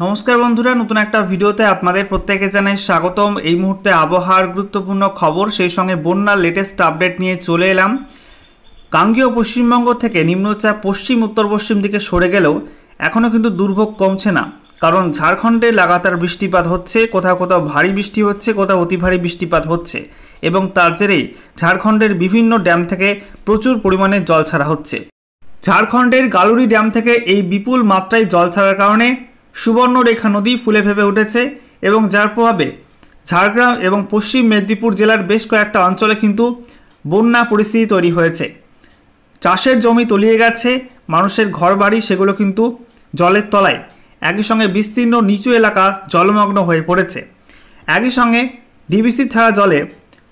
नमस्कार बंधुरा नतून एक भिडियोते आपनादेर प्रत्येके जानाई स्वागतम। এই মুহূর্তে আবহাওয়ার গুরুত্বপূর্ণ খবর সেই সঙ্গে বন্যার লেটেস্ট আপডেট নিয়ে চলে এলাম। গাঙ্গেয় পশ্চিমবঙ্গ থেকে নিম্নচাপ পশ্চিম উত্তর পশ্চিম দিকে সরে গেলেও এখনও কিন্তু দুর্ভোগ কমছে না, কারণ ঝাড়খণ্ডে লাগাতার বৃষ্টিপাত হচ্ছে, কোথাও কোথাও ভারী বৃষ্টি হচ্ছে, কোথাও অতি ভারী বৃষ্টিপাত হচ্ছে এবং তার জেরেই ঝাড়খণ্ডের বিভিন্ন ড্যাম থেকে প্রচুর পরিমাণে জল ছাড়া হচ্ছে। ঝাড়খণ্ডের গালুরি ড্যাম থেকে এই বিপুল মাত্রায় জল ছাড়ার কারণে সুবর্ণরেখা নদী ফুলে ফেপে উঠেছে এবং যার প্রভাবে ঝাড়গ্রাম এবং পশ্চিম মেদিনীপুর জেলার বেশ কয়েকটা অঞ্চলে কিন্তু বন্যা পরিস্থিতি তৈরি হয়েছে। চাষের জমি তলিয়ে গেছে, মানুষের ঘরবাড়ি সেগুলো কিন্তু জলের তলায়, একই সঙ্গে বিস্তীর্ণ নিচু এলাকা জলমগ্ন হয়ে পড়েছে। একই সঙ্গে ডিবিসি ছাড়া জলে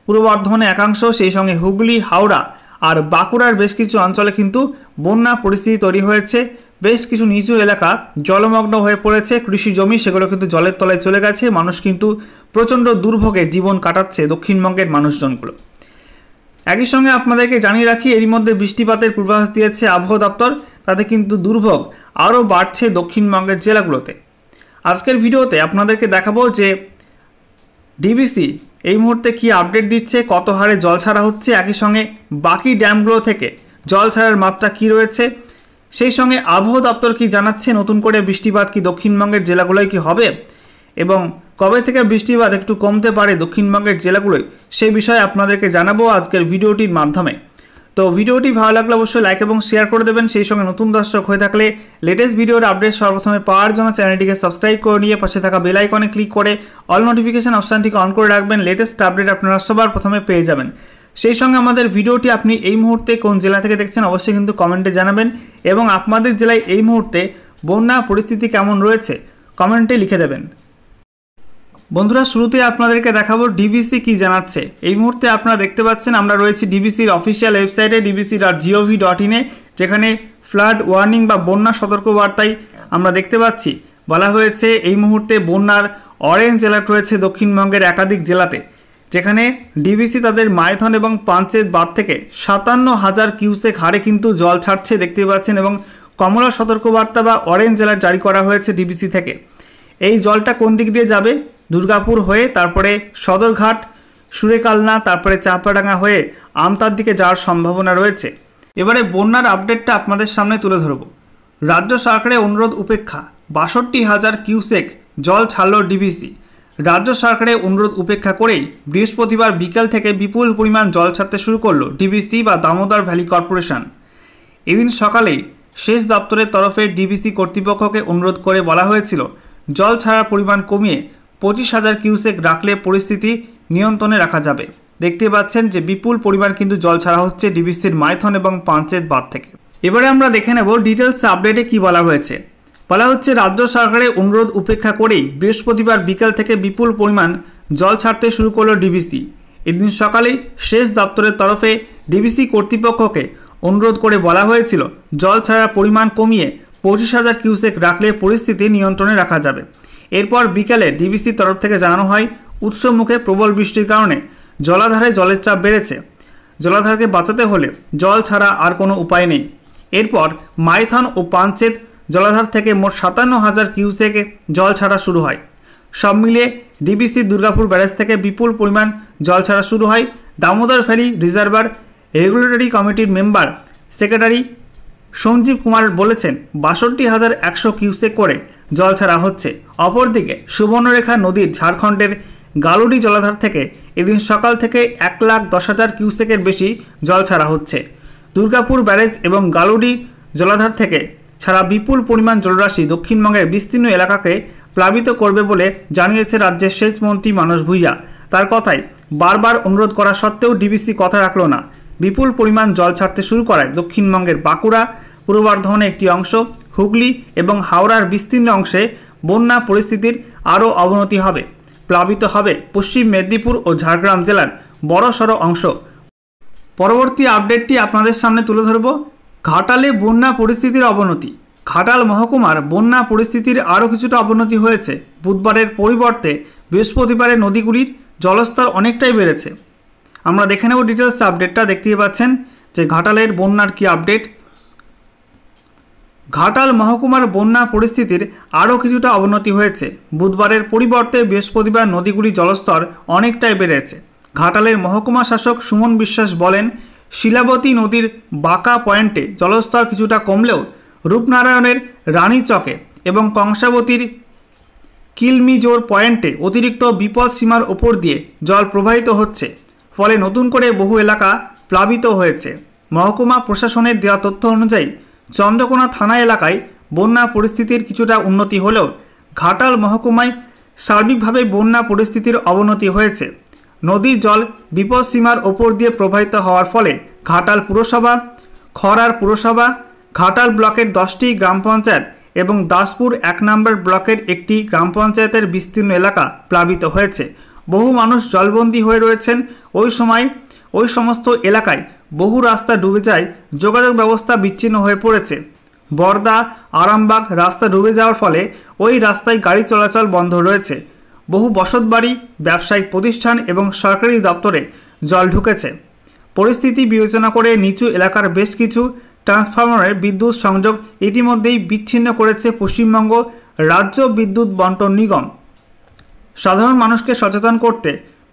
পূর্ব বর্ধমানে একাংশ, সেই সঙ্গে হুগলি, হাওড়া আর বাঁকুড়ার বেশ কিছু অঞ্চলে কিন্তু বন্যা পরিস্থিতি তৈরি হয়েছে। বেশ কিছু নিচু এলাকা জলমগ্ন হয়ে পড়েছে, কৃষি জমি সেগুলো কিন্তু জলের তলায় চলে গেছে। মানুষ কিন্তু প্রচণ্ড দুর্ভোগে জীবন কাটাচ্ছে দক্ষিণবঙ্গের মানুষজনগুলো। একই সঙ্গে আপনাদেরকে জানিয়ে রাখি, এরই মধ্যে বৃষ্টিপাতের পূর্বাভাস দিয়েছে আবহাওয়া দপ্তর, তাতে কিন্তু দুর্ভোগ আরও বাড়ছে দক্ষিণবঙ্গের জেলাগুলোতে। আজকের ভিডিওতে আপনাদেরকে দেখাবো যে ডিবিসি এই মুহূর্তে কি আপডেট দিচ্ছে, কত হারে জল ছাড়া হচ্ছে, একই সঙ্গে বাকি ড্যামগুলো থেকে জল ছাড়ার মাত্রা কী রয়েছে, সেই সঙ্গে আবহাওয়া দপ্তর কি জানাচ্ছে, নতুন করে বৃষ্টিপাত কি দক্ষিণবঙ্গের জেলাগুলোয় কি হবে এবং কবে থেকে বৃষ্টিপাত একটু কমতে পারে দক্ষিণবঙ্গের জেলাগুলোয়, সেই বিষয়ে আপনাদেরকে জানাবো আজকের ভিডিওটির মাধ্যমে। তো ভিডিওটি ভালো লাগলে অবশ্যই লাইক এবং শেয়ার করে দেবেন। সেই সঙ্গে নতুন দর্শক হয়ে থাকলে লেটেস্ট ভিডিওর আপডেট সর্বপ্রথমে পাওয়ার জন্য চ্যানেলটিকে সাবস্ক্রাইব করে নিয়ে পাশে থাকা বেল আইকনে ক্লিক করে অল নোটিফিকেশন অপশানটিকে অন করে রাখবেন। লেটেস্ট আপডেট আপনারা সবার প্রথমে পেয়ে যাবেন। সেই সঙ্গে আমাদের ভিডিওটি আপনি এই মুহূর্তে কোন জেলা থেকে দেখছেন অবশ্যই কিন্তু কমেন্টে জানাবেন এবং আপনাদের জেলায় এই মুহূর্তে বন্যা পরিস্থিতি কেমন রয়েছে কমেন্টে লিখে দেবেন। বন্ধুরা, শুরুতে আপনাদেরকে দেখাবো ডিবিসি কি জানাচ্ছে। এই মুহূর্তে আপনারা দেখতে পাচ্ছেন আমরা রয়েছি ডিবিসির অফিসিয়াল ওয়েবসাইটে dbc.gov.in, যেখানে ফ্লাড ওয়ার্নিং বা বন্যা সতর্কবার্তায় আমরা দেখতে পাচ্ছি বলা হয়েছে এই মুহূর্তে বন্যার অরেঞ্জ অ্যালার্ট রয়েছে দক্ষিণবঙ্গের একাধিক জেলাতে, যেখানে ডিবিসি তাদের মাইথন এবং পাঞ্চেত বাঁধ থেকে 57,000 কিউসেক হারে কিন্তু জল ছাড়ছে দেখতে পাচ্ছেন এবং কমলা সতর্কবার্তা বা অরেঞ্জ অ্যালার্ট জারি করা হয়েছে ডিবিসি থেকে। এই জলটা কোন দিক দিয়ে যাবে? দুর্গাপুর হয়ে, তারপরে সদরঘাট, সুরেকালনা, তারপরে চাপড়াডাঙ্গা হয়ে আমতার দিকে যাওয়ার সম্ভাবনা রয়েছে। এবারে বন্যার আপডেটটা আপনাদের সামনে তুলে ধরব। রাজ্য সরকারের অনুরোধ উপেক্ষা 62,000 কিউসেক জল ছাড়ল ডিবিসি। রাজ্য সরকারের অনুরোধ উপেক্ষা করেই বৃহস্পতিবার বিকেল থেকে বিপুল পরিমাণ জল ছাড়তে শুরু করল ডিবিসি বা দামোদর ভ্যালি কর্পোরেশন। এদিন সকালেই সেচ দপ্তরের তরফে ডিবিসি কর্তৃপক্ষকে অনুরোধ করে বলা হয়েছিল জল ছাড়ার পরিমাণ কমিয়ে 25,000 কিউসেক রাখলে পরিস্থিতি নিয়ন্ত্রণে রাখা যাবে। দেখতে পাচ্ছেন যে বিপুল পরিমাণ কিন্তু জল ছাড়া হচ্ছে ডিবিসির মাইথন এবং পাঞ্চেত বাঁধ থেকে। এবারে আমরা দেখে নেব ডিটেলস আপডেটে কি বলা হয়েছে। বলা হচ্ছে রাজ্য সরকারের অনুরোধ উপেক্ষা করেই বৃহস্পতিবার বিকেল থেকে বিপুল পরিমাণ জল ছাড়তে শুরু করল ডিবিসি। এদিন সকালেই সেচ দপ্তরের তরফে ডিবিসি কর্তৃপক্ষকে অনুরোধ করে বলা হয়েছিল জল ছাড়ার পরিমাণ কমিয়ে 25,000 কিউসেক রাখলে পরিস্থিতি নিয়ন্ত্রণে রাখা যাবে। এরপর বিকেলে ডিবিসির তরফ থেকে জানানো হয় উৎসমুখে প্রবল বৃষ্টির কারণে জলাধারে জলের চাপ বেড়েছে, জলাধারকে বাঁচাতে হলে জল ছাড়া আর কোনো উপায় নেই। এরপর মাইথন ও পাঞ্চেত জলাধার থেকে মোট 57,000 কিউসেকে জল ছাড়া শুরু হয়। সব মিলিয়ে ডিবিসি দুর্গাপুর ব্যারেজ থেকে বিপুল পরিমাণ জল ছাড়া শুরু হয়। দামোদর ভ্যালি রিজার্ভার রেগুলেটরি কমিটির মেম্বার সেক্রেটারি সঞ্জীব কুমার বলেছেন 62,100 কিউসেক করে জল ছাড়া হচ্ছে। অপরদিকে সুবর্ণরেখা নদীর ঝাড়খণ্ডের গালুরি জলাধার থেকে এদিন সকাল থেকে 1,10,000 কিউসেকের বেশি জল ছাড়া হচ্ছে। দুর্গাপুর ব্যারেজ এবং গালুরি জলাধার থেকে ছাড়া বিপুল পরিমাণ জলরাশি দক্ষিণবঙ্গের বিস্তীর্ণ এলাকাকে প্লাবিত করবে বলে জানিয়েছে রাজ্যের সেচ মন্ত্রী মানস ভূঁইয়া। তার কথায় বারবার অনুরোধ করা সত্ত্বেও ডিবিসি কথা রাখল না। বিপুল পরিমাণ জল ছাড়তে শুরু করায় দক্ষিণবঙ্গের বাঁকুড়া, পূর্ব বর্ধমানের একটি অংশ, হুগলি এবং হাওড়ার বিস্তীর্ণ অংশে বন্যা পরিস্থিতির আরও অবনতি হবে। প্লাবিত হবে পশ্চিম মেদিনীপুর ও ঝাড়গ্রাম জেলার বড়সড় অংশ। পরবর্তী আপডেটটি আপনাদের সামনে তুলে ধরব। ঘাটালে বন্যা পরিস্থিতির অবনতি। ঘাটাল মহকুমার বন্যা পরিস্থিতির আরও কিছুটা অবনতি হয়েছে। বুধবারের পরিবর্তে বৃহস্পতিবারে নদীগুলির জলস্তর অনেকটাই বেড়েছে। আমরা দেখে নেব ডিটেলস আপডেটটা। দেখতেই পাচ্ছেন যে ঘাটালের বন্যার কি আপডেট। ঘাটাল মহকুমার বন্যা পরিস্থিতির আরও কিছুটা অবনতি হয়েছে। বুধবারের পরিবর্তে বৃহস্পতিবার নদীগুলির জলস্তর অনেকটাই বেড়েছে। ঘাটালের মহকুমা শাসক সুমন বিশ্বাস বলেন, শিলাবতী নদীর বাঁকা পয়েন্টে জলস্তর কিছুটা কমলেও রূপনারায়ণের রানীচকে এবং কংসাবতীর কিলমিজোর পয়েন্টে অতিরিক্ত বিপদ সীমার ওপর দিয়ে জল প্রবাহিত হচ্ছে, ফলে নতুন করে বহু এলাকা প্লাবিত হয়েছে। মহকুমা প্রশাসনের দেওয়া তথ্য অনুযায়ী চন্দ্রকোনা থানা এলাকায় বন্যা পরিস্থিতির কিছুটা উন্নতি হলেও ঘাটাল মহকুমায় সার্বিকভাবে বন্যা পরিস্থিতির অবনতি হয়েছে। নদীর জল বিপদসীমার ওপর দিয়ে প্রবাহিত হওয়ার ফলে ঘাটাল পুরসভা, খড়ার পুরসভা, ঘাটাল ব্লকের 10টি গ্রাম পঞ্চায়েত এবং দাসপুর 1 নম্বর ব্লকের একটি গ্রাম পঞ্চায়েতের বিস্তীর্ণ এলাকা প্লাবিত হয়েছে। বহু মানুষ জলবন্দী হয়ে রয়েছেন। ওই সমস্ত এলাকায় বহু রাস্তা ডুবে যায়, যোগাযোগ ব্যবস্থা বিচ্ছিন্ন হয়ে পড়েছে। বরদা আরামবাগ রাস্তা ডুবে যাওয়ার ফলে ওই রাস্তায় গাড়ি চলাচল বন্ধ রয়েছে। বহু বসতবাড়ি, ব্যবসায়িক প্রতিষ্ঠান এবং সরকারি দপ্তরে জল ঢুকেছে। পরিস্থিতি বিবেচনা করে নিচু এলাকার বেশ কিছু ট্রান্সফরমারের বিদ্যুৎ সংযোগ ইতিমধ্যেই বিচ্ছিন্ন করেছে পশ্চিমবঙ্গ রাজ্য বিদ্যুৎ বন্টন নিগম। সাধারণ মানুষকে সচেতন করতে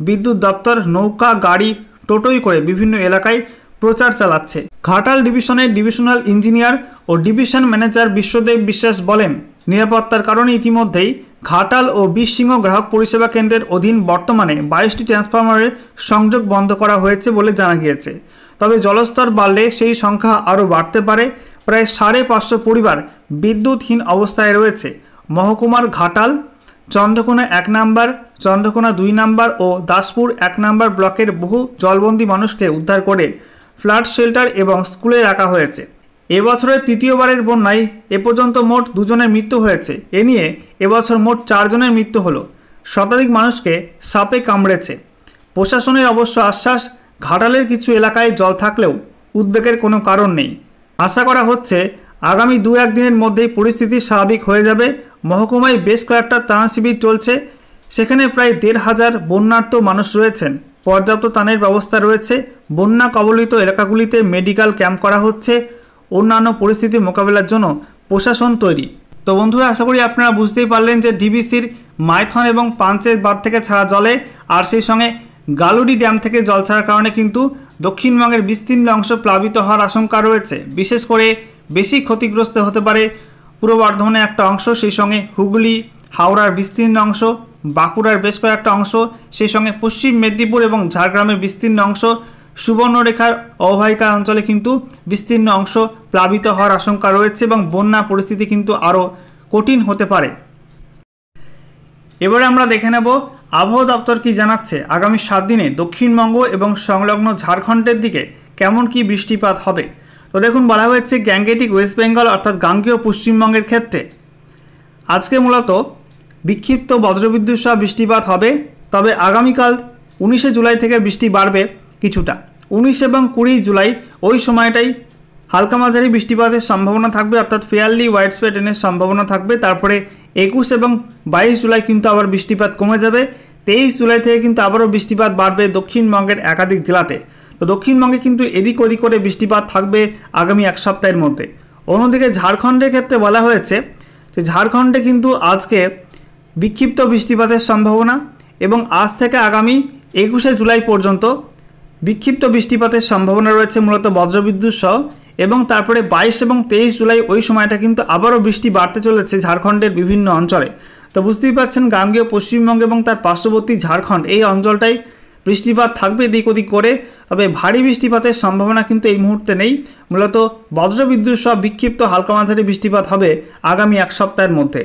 বিদ্যুৎ দপ্তর নৌকা, গাড়ি, টোটোই করে বিভিন্ন এলাকায় প্রচার চালাচ্ছে। ঘাটাল ডিভিশনের ডিভিশনাল ইঞ্জিনিয়ার ও ডিভিশন ম্যানেজার বিশ্বদেব বিশ্বাস বলেন, নিরাপত্তার কারণে ইতিমধ্যেই ঘাটাল ও বীরসিংহ গ্রাহক পরিষেবা কেন্দ্রের অধীন বর্তমানে 22টি ট্রান্সফরমারের সংযোগ বন্ধ করা হয়েছে বলে জানা গিয়েছে। তবে জলস্তর বাড়লে সেই সংখ্যা আরও বাড়তে পারে। প্রায় 550 পরিবার বিদ্যুৎহীন অবস্থায় রয়েছে। মহকুমার ঘাটাল, চন্দ্রকোনা 1 নম্বর, চন্দ্রকোনা 2 নম্বর ও দাসপুর 1 নম্বর ব্লকের বহু জলবন্দী মানুষকে উদ্ধার করে ফ্লাড শেল্টার এবং স্কুলে রাখা হয়েছে। এবছরের তৃতীয়বারের বন্যায় এ পর্যন্ত মোট 2 জনের মৃত্যু হয়েছে। এ নিয়ে এবছর মোট 4 জনের মৃত্যু হলো। শতাধিক মানুষকে সাপে কামড়েছে। প্রশাসনের অবশ্য আশ্বাস, ঘাটালের কিছু এলাকায় জল থাকলেও উদ্বেগের কোনো কারণ নেই। আশা করা হচ্ছে আগামী 2-1 দিনের মধ্যেই পরিস্থিতি স্বাভাবিক হয়ে যাবে। মহকুমায় বেশ কয়েকটা ত্রাণ শিবির চলছে, সেখানে প্রায় 1,500 বন্যার্ত মানুষ রয়েছেন। পর্যাপ্ত ত্রাণের ব্যবস্থা রয়েছে। বন্যা কবলিত এলাকাগুলিতে মেডিকেল ক্যাম্প করা হচ্ছে। অন্যান্য পরিস্থিতি মোকাবেলার জন্য প্রশাসন তৈরি। তো বন্ধুরা, আশা করি আপনারা বুঝতেই পারলেন যে ডিবিসির মাইথন এবং পাঞ্চেত বাঁধ থেকে ছাড়া জলে আর সেই সঙ্গে গালুডি ড্যাম থেকে জল ছাড়ার কারণে কিন্তু দক্ষিণবঙ্গের বিস্তীর্ণ অংশ প্লাবিত হওয়ার আশঙ্কা রয়েছে। বিশেষ করে বেশি ক্ষতিগ্রস্ত হতে পারে পূর্ব বর্ধমানের একটা অংশ, সেই সঙ্গে হুগলি, হাওড়ার বিস্তীর্ণ অংশ, বাঁকুড়ার বেশ কয়েকটা অংশ, সেই সঙ্গে পশ্চিম মেদিনীপুর এবং ঝাড়গ্রামের বিস্তীর্ণ অংশ, সুবর্ণরেখার অববাহিকা অঞ্চলে কিন্তু বিস্তীর্ণ অংশ প্লাবিত হওয়ার আশঙ্কা রয়েছে এবং বন্যা পরিস্থিতি কিন্তু আরও কঠিন হতে পারে। এবারে আমরা দেখে নেব আবহাওয়া দপ্তর কি জানাচ্ছে। আগামী 7 দিনে দক্ষিণবঙ্গ এবং সংলগ্ন ঝাড়খণ্ডের দিকে কেমন কি বৃষ্টিপাত হবে। তো দেখুন, বলা হয়েছে গ্যাংগেটিক ওয়েস্ট বেঙ্গল অর্থাৎ গাঙ্গেয় পশ্চিমবঙ্গের ক্ষেত্রে আজকে মূলত বিক্ষিপ্ত বজ্রবিদ্যুৎ সহ বৃষ্টিপাত হবে। তবে আগামীকাল 19 জুলাই থেকে বৃষ্টি বাড়বে কিছুটা। 19 এবং 20 জুলাই ওই সময়টাই হালকা মাঝারি বৃষ্টিপাতের সম্ভাবনা থাকবে, অর্থাৎ ফেয়ারলি ওয়াইড স্প্রেড রেনের সম্ভাবনা থাকবে। তারপরে 21 এবং 22 জুলাই কিন্তু আবার বৃষ্টিপাত কমে যাবে। 23 জুলাই থেকে কিন্তু আবারও বৃষ্টিপাত বাড়বে দক্ষিণবঙ্গের একাধিক জেলাতে। তো দক্ষিণবঙ্গে কিন্তু এদিক ওদিক করে বৃষ্টিপাত থাকবে আগামী 1 সপ্তাহের মধ্যে। অন্যদিকে ঝাড়খণ্ডের ক্ষেত্রে বলা হয়েছে যে ঝাড়খণ্ডে কিন্তু আজকে বিক্ষিপ্ত বৃষ্টিপাতের সম্ভাবনা এবং আজ থেকে আগামী 21 জুলাই পর্যন্ত বিক্ষিপ্ত বৃষ্টিপাতের সম্ভাবনা রয়েছে মূলত বজ্রবিদ্যুৎ সহ। এবং তারপরে 22 এবং 23 জুলাই ওই সময়টা কিন্তু আবারও বৃষ্টি বাড়তে চলেছে ঝাড়খণ্ডের বিভিন্ন অঞ্চলে। তো বুঝতেই পারছেন, গাঙ্গেয় পশ্চিমবঙ্গ এবং তার পার্শ্ববর্তী ঝাড়খণ্ড এই অঞ্চলটাই বৃষ্টিপাত থাকবে এদিক ওদিক করে। তবে ভারী বৃষ্টিপাতের সম্ভাবনা কিন্তু এই মুহূর্তে নেই। মূলত বজ্রবিদ্যুৎ সহ বিক্ষিপ্ত হালকা মাঝারি বৃষ্টিপাত হবে আগামী 1 সপ্তাহের মধ্যে।